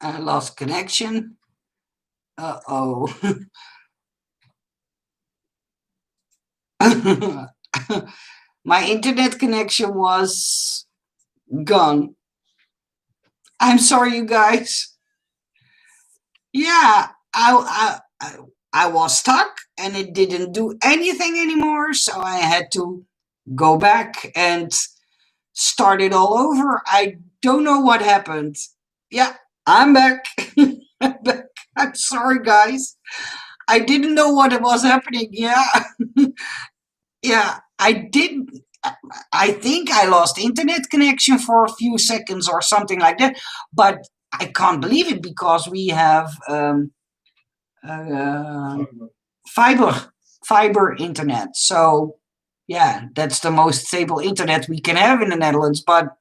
I lost connection. Uh-oh. My internet connection was gone. I'm sorry, you guys. Yeah, I was stuck and it didn't do anything anymore, so I had to go back and start it all over. I don't know what happened. Yeah, I'm back. I'm back. I'm sorry, guys. I didn't know what was happening. Yeah, yeah, I did. I think I lost internet connection for a few seconds or something like that, but I can't believe it because we have uh, fiber internet. So yeah, that's the most stable internet we can have in the Netherlands. But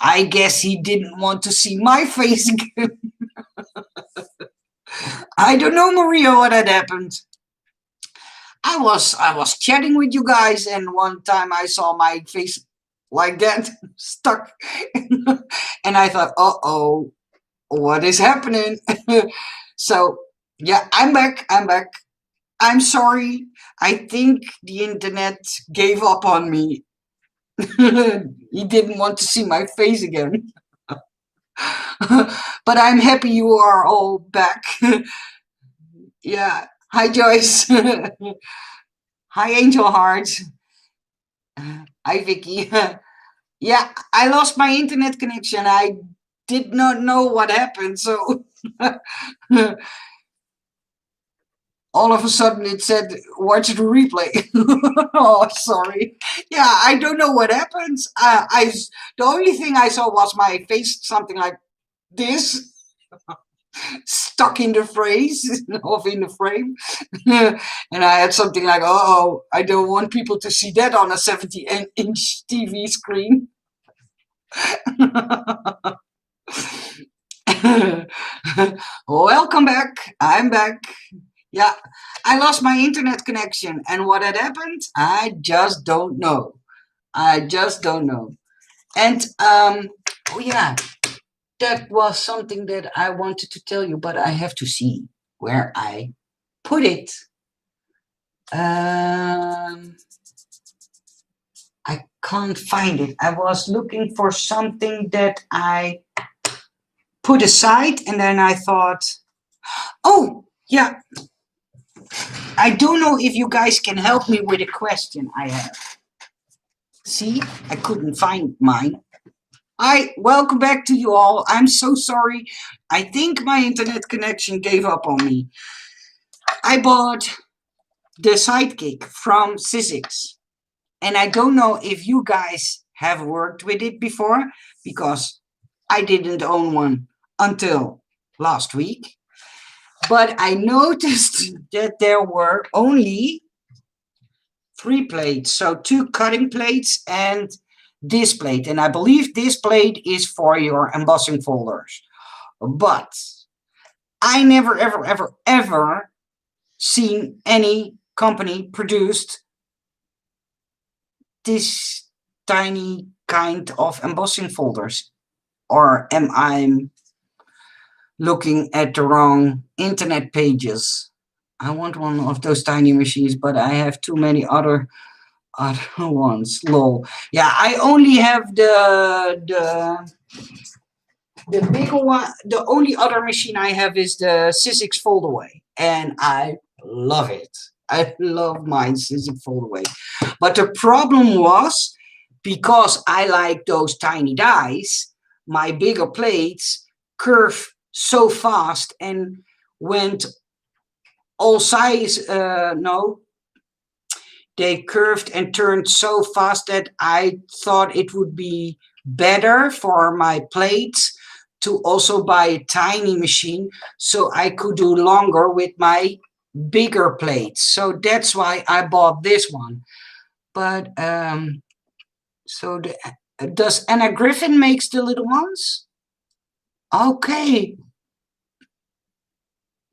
I guess he didn't want to see my face again. I don't know, Maria, what had happened. I was chatting with you guys, and one time I saw my face like that stuck, and I thought, oh, what is happening? So yeah, I'm back. I'm back. I'm sorry. I think the internet gave up on me. He didn't want to see my face again. But I'm happy you are all back. Yeah. Hi, Joyce. Hi, Angel Heart. Hi, Vicky. Yeah, I lost my internet connection. I did not know what happened. So all of a sudden it said, watch the replay. Oh, sorry. Yeah, I don't know what happens. The only thing I saw was my face, something like this, stuck in the phrase of in the frame. And I had something like, oh, I don't want people to see that on a 70-inch TV screen. Welcome back. I'm back. Yeah, I lost my internet connection. And what had happened? I just don't know. I just don't know. And, oh yeah, that was something that I wanted to tell you, but I have to see where I put it. I can't find it. I was looking for something that I put aside, and then I thought, oh, yeah, I don't know if you guys can help me with a question I have. See, I couldn't find mine. Hi, welcome back to you all. I'm so sorry. I think my internet connection gave up on me. I bought the Sidekick from Sysics. And I don't know if you guys have worked with it before, because I didn't own one until last week. But I noticed that there were only 3 plates. So 2 cutting plates and this plate. And I believe this plate is for your embossing folders. But I never, ever seen any company produced this tiny kind of embossing folders. Or am I looking at the wrong internet pages? I want one of those tiny machines, but I have too many other ones. Lol. Yeah, I only have the bigger one. The only other machine I have is the Sysics Foldaway, and I love it. I love my Sysics Foldaway. But the problem was, because I like those tiny dies, my bigger plates curve so fast and went all size. No, they curved and turned so fast that I thought it would be better for my plates to also buy a tiny machine so I could do longer with my bigger plates. So that's why I bought this one. But so does Anna Griffin makes the little ones? Okay.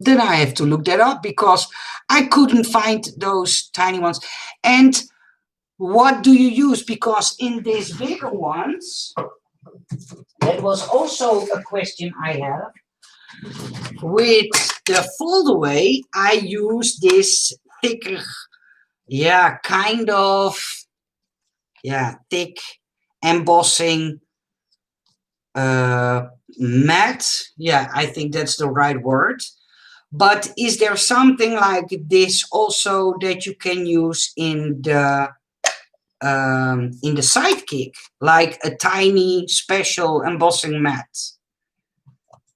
Then I have to look that up because I couldn't find those tiny ones. And what do you use? Because in these bigger ones, That was also a question I have. With the foldaway, I use this thicker, yeah, kind of, yeah, thick embossing matte. Yeah, I think that's the right word. But is there something like this also that you can use in the Sidekick, like a tiny special embossing mat?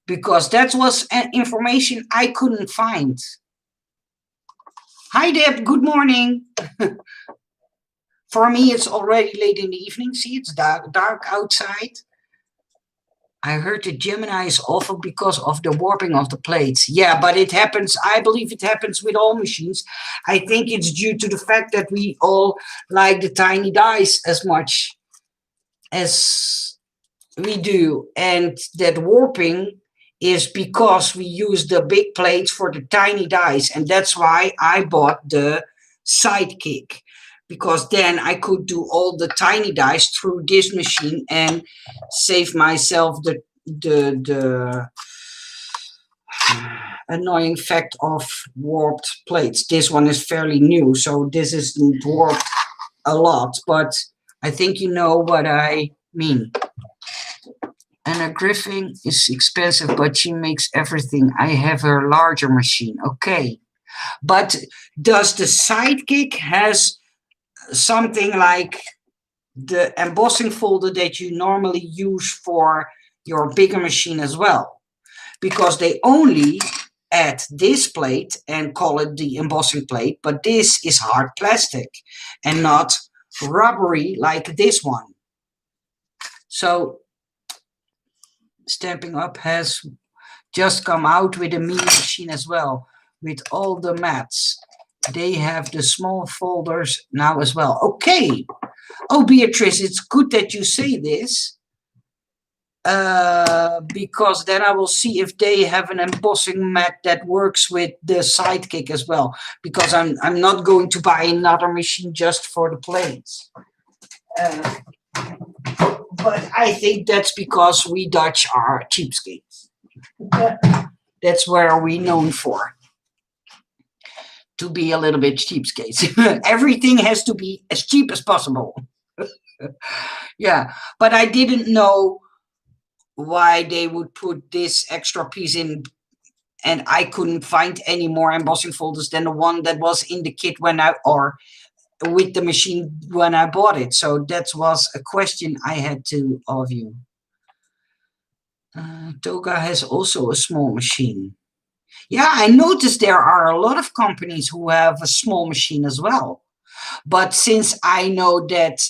Because that was information I couldn't find. Hi Deb, good morning. For me, it's already late in the evening. See, it's dark outside. I heard the Gemini is awful because of the warping of the plates. Yeah, but it happens, I believe it happens with all machines. I think it's due to the fact that we all like the tiny dice as much as we do. And that warping is because we use the big plates for the tiny dice. And that's why I bought the Sidekick. Because then I could do all the tiny dice through this machine and save myself the annoying fact of warped plates. This one is fairly new, so this isn't warped a lot, but I think you know what I mean. Anna Griffin is expensive, but she makes everything. I have a larger machine. Okay. But does the Sidekick has something like the embossing folder that you normally use for your bigger machine as well? Because they only add this plate and call it the embossing plate, but this is hard plastic and not rubbery like this one. So Stampin' Up has just come out with a mini machine as well, with all the mats. They have the small folders now as well. Okay. Oh, Beatrice, it's good that you say this. Because then I will see if they have an embossing mat that works with the Sidekick as well. Because I'm not going to buy another machine just for the plates. But I think that's because we Dutch are cheapskates. That's where we're known for. To be a little bit cheapskates. Everything has to be as cheap as possible. Yeah, but I didn't know why they would put this extra piece in, and I couldn't find any more embossing folders than the one that was in the kit when I, or with the machine when I bought it. So that was a question I had to all of you. Toga has also a small machine. Yeah, I noticed there are a lot of companies who have a small machine as well. But since I know that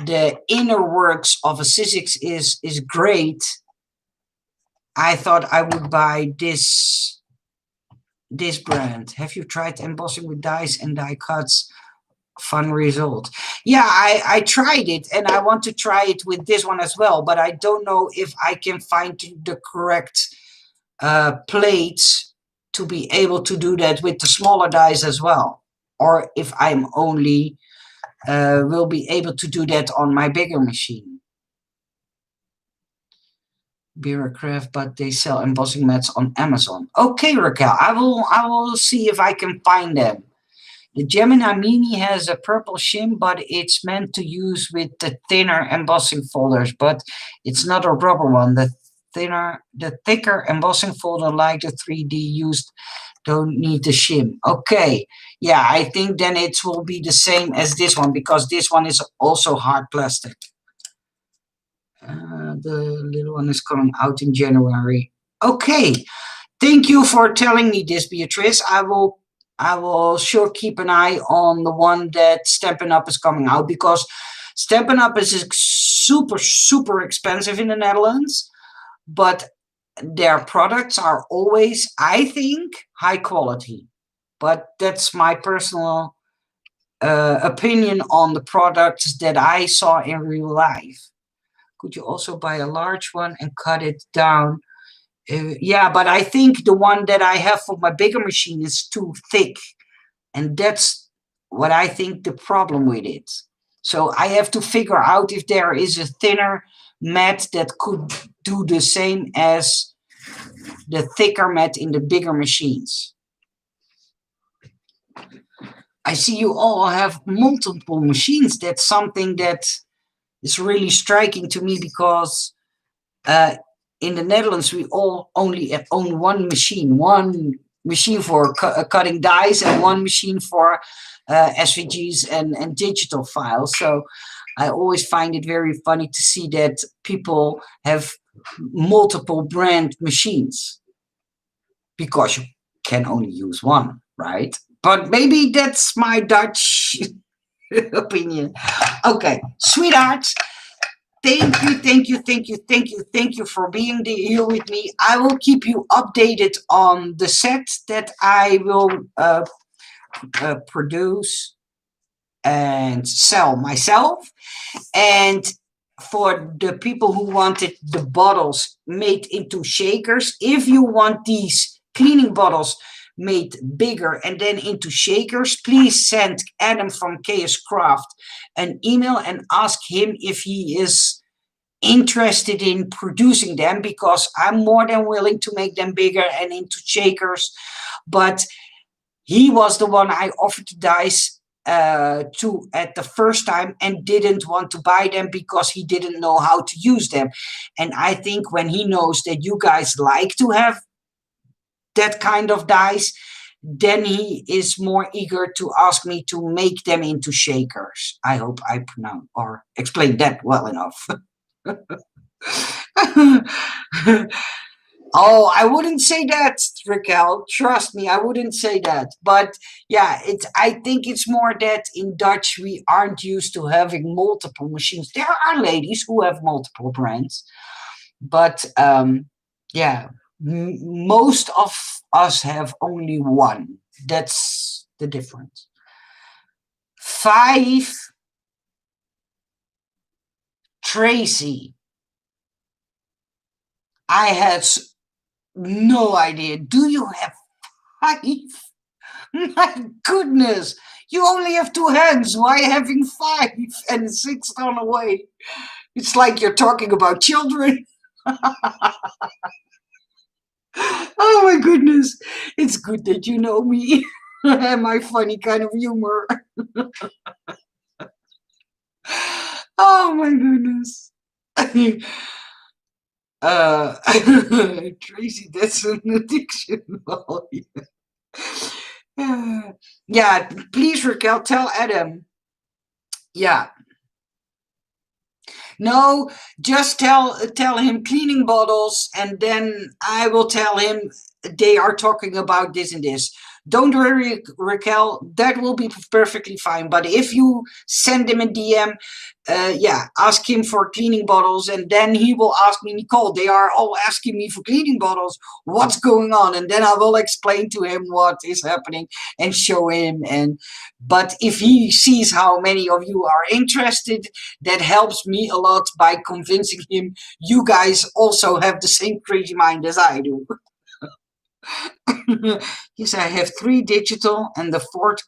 the inner works of a Sizzix is great, I thought I would buy this brand. Have you tried embossing with dies and die cuts? Fun result. Yeah, I tried it, and I want to try it with this one as well, but I don't know if I can find the correct plates to be able to do that with the smaller dies as well, or if I'm only will be able to do that on my bigger machine. Bureaucraft, but they sell embossing mats on Amazon. Okay, Raquel, I will see if I can find them. The Gemini Mini has a purple shim, but it's meant to use with the thinner embossing folders, but it's not a rubber one. The thicker embossing folder like the 3D used don't need the shim. Okay, yeah, I think then it will be the same as this one, because this one is also hard plastic. The little one is coming out in January. Okay, thank you for telling me this, Beatrice. I will sure keep an eye on the one that Stampin' Up is coming out, because Stampin' Up is super expensive in the Netherlands, but their products are always, I think, high quality. But that's my personal opinion on the products that I saw in real life. Could you also buy a large one and cut it down? Yeah, but I think the one that I have for my bigger machine is too thick. And that's what I think the problem with it. So I have to figure out if there is a thinner mat that could do the same as the thicker mat in the bigger machines. I see you all have multiple machines. That's something that is really striking to me because in the Netherlands we all only own one machine for cutting dies and one machine for SVGs and digital files. So I always find it very funny to see that people have multiple brand machines because you can only use one, right? But maybe that's my Dutch opinion. Okay, sweethearts, thank you for being here with me. I will keep you updated on the set that I will produce and sell myself. And for the people who wanted the bottles made into shakers, if you want these cleaning bottles made bigger and then into shakers, please send Adam from KS Craft an email and ask him if he is interested in producing them, because I'm more than willing to make them bigger and into shakers. But he was the one I offered the dice to at the first time and didn't want to buy them because he didn't know how to use them. And I think when he knows that you guys like to have that kind of dice, then he is more eager to ask me to make them into shakers. I hope I pronounce or explained that well enough. Oh, I wouldn't say that, Raquel. Trust me, I wouldn't say that. But yeah, I think it's more that in Dutch we aren't used to having multiple machines. There are ladies who have multiple brands, but yeah, most of us have only one. That's the difference. 5, Tracy. I had no idea. Do you have 5? My goodness. You only have 2 hands. Why having 5 and 6 thrown away? It's like you're talking about children. Oh my goodness. It's good that you know me and my funny kind of humor. Oh my goodness. Tracy, that's an addiction. Oh, yeah. Yeah, please, Raquel, tell Adam. Yeah. No, just tell him cleaning bottles, and then I will tell him they are talking about this and this. Don't worry, Raquel, that will be perfectly fine. But if you send him a DM, yeah, ask him for cleaning bottles, and then he will ask me, Nicole, they are all asking me for cleaning bottles. What's going on? And then I will explain to him what is happening and show him. But if he sees how many of you are interested, that helps me a lot by convincing him you guys also have the same crazy mind as I do. Yes, I have 3 digital and the 4th.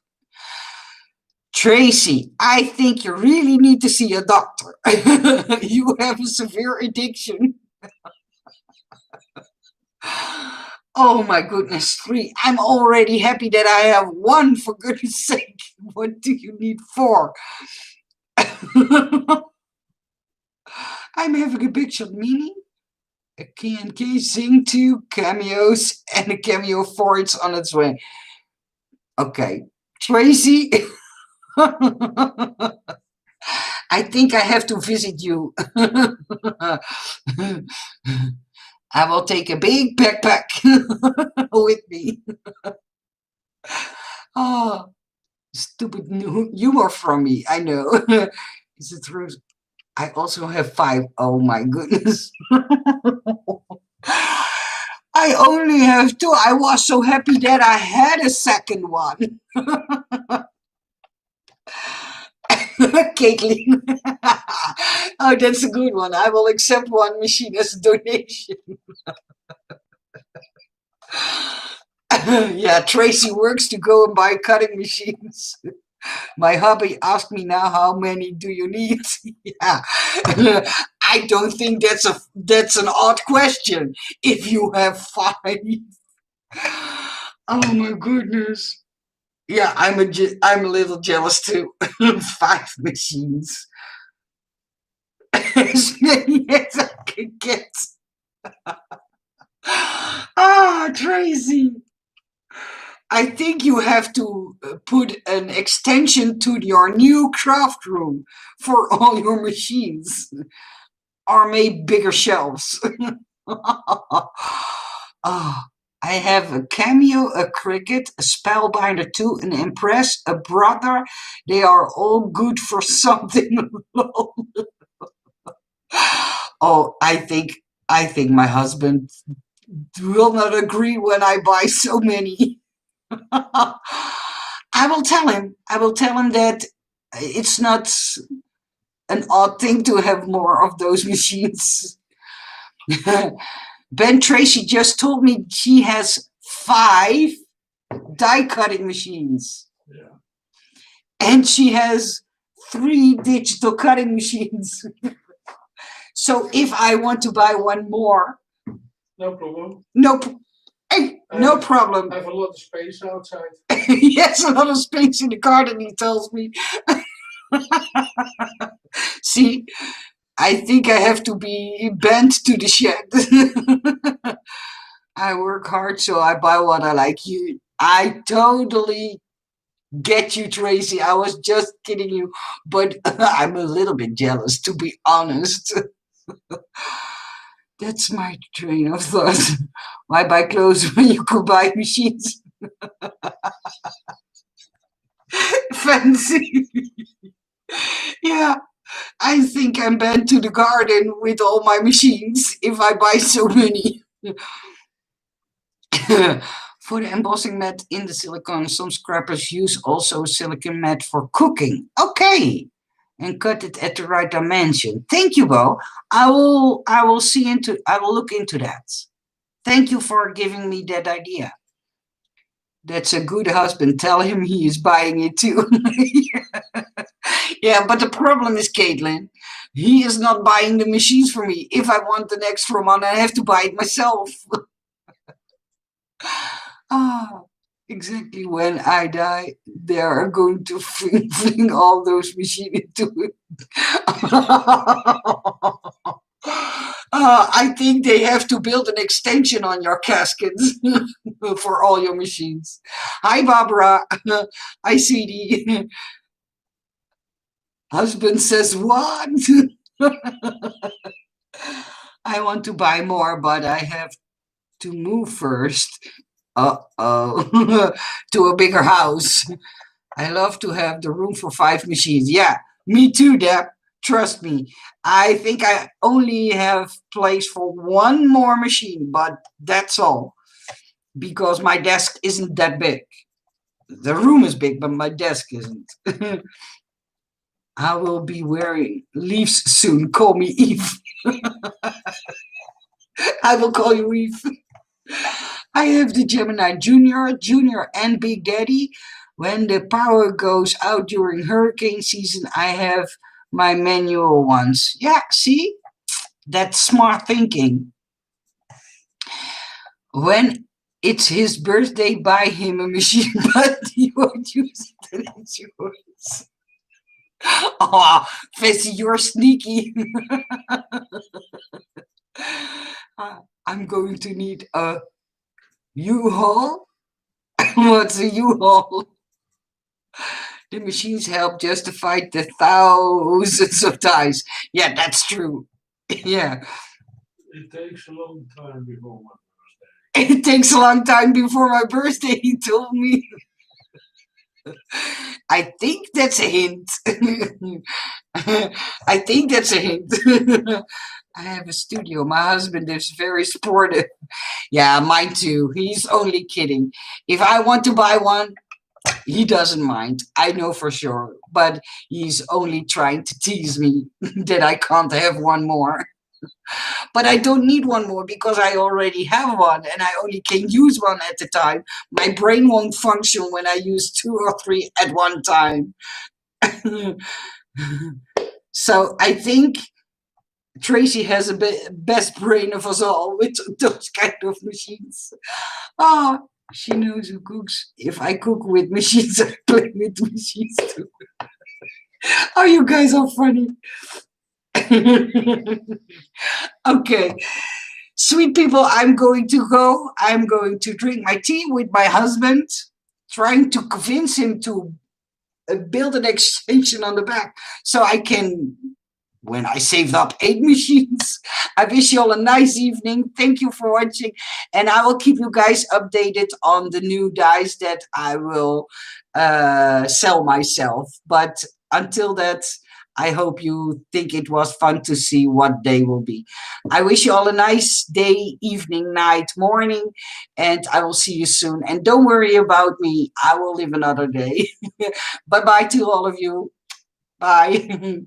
Tracy, I think you really need to see a doctor. You have a severe addiction. Oh my goodness, 3. I'm already happy that I have 1, for goodness sake. What do you need 4? I'm having a big shot, meaning a KNK Zing 2 cameos and a cameo 4. It's on its way. Okay, Tracy. I think I have to visit you. I will take a big backpack with me. Oh, stupid humor from me. I know. Is it true? I also have 5. Oh my goodness. I only have 2. I was so happy that I had a second one. Caitlin. Oh, that's a good one. I will accept 1 machine as a donation. Yeah, Tracy works to go and buy cutting machines. My hubby asked me now, how many do you need? Yeah. I don't think that's an odd question. If you have five. Oh my goodness. Yeah, I'm a little jealous too. Five machines. As many as I can get. Ah, Tracy. I think you have to put an extension to your new craft room for all your machines, or make bigger shelves. Ah, I have a Cameo, a Cricut, a Spellbinder 2, an Impress, a Brother. They are all good for something alone. Oh, I think my husband will not agree when I buy so many. I will tell him. I will tell him that it's not an odd thing to have more of those machines. Ben Tracy just told me she has 5 die cutting machines. Yeah. And she has 3 digital cutting machines. So if I want to buy one more, no problem. No problem. I have a lot of space outside. He has a lot of space in the garden, he tells me. See, I think I have to be bent to the shed. I work hard, so I buy what I like. I totally get you, Tracy. I was just kidding you, but I'm a little bit jealous, to be honest. That's my train of thought. Why buy clothes when you could buy machines? Fancy. Yeah, I think I'm bent to the garden with all my machines if I buy so many. For the embossing mat in the silicone, some scrappers use also silicone mat for cooking. Okay. And cut it at the right dimension. Thank you, Bo. I will look into that. Thank you for giving me that idea. That's a good husband. Tell him he is buying it too. Yeah, but the problem is, Caitlin, he is not buying the machines for me. If I want an extra one, I have to buy it myself. Ah, exactly. When I die, they are going to fling all those machines into it. I think they have to build an extension on your casket for all your machines. Hi, Barbara. Hi, sweetie. Husband says, what? I want to buy more, but I have to move first. Uh-oh. To a bigger house. I love to have the room for 5 machines. Yeah, me too, Deb. Trust me. I think I only have place for one more machine, but that's all. Because my desk isn't that big. The room is big, but my desk isn't. I will be wearing leaves soon. Call me Eve. I will call you Eve. I have the Gemini Junior, and Big Daddy. When the power goes out during hurricane season, I have my manual ones. Yeah, see? That's smart thinking. When it's his birthday, buy him a machine, but he won't use it, and it's yours. Oh, Fessy, you're sneaky. I'm going to need a U-Haul. What's a U-Haul? The machines help justify the thousands of ties. Yeah, that's true. Yeah. It takes a long time before my birthday. It takes a long time before my birthday, he told me. I think that's a hint. I think that's a hint. I have a studio. My husband is very sportive. Yeah, mine too. He's only kidding. If I want to buy one, he doesn't mind. I know for sure. But he's only trying to tease me that I can't have one more. But I don't need one more because I already have one and I only can use one at a time. My brain won't function when I use 2 or 3 at one time. So I think Tracy has a best brain of us all with those kind of machines. Ah, she knows who cooks. If I cook with machines, I play with machines too. Oh, you guys are funny. Okay. Sweet people, I'm going to go. I'm going to drink my tea with my husband, trying to convince him to build an extension on the back so I can, when I saved up 8 machines. I wish you all a nice evening. Thank you for watching. And I will keep you guys updated on the new dies that I will sell myself. But until that, I hope you think it was fun to see what they will be. I wish you all a nice day, evening, night, morning, and I will see you soon. And don't worry about me. I will live another day. Bye-bye to all of you. Bye.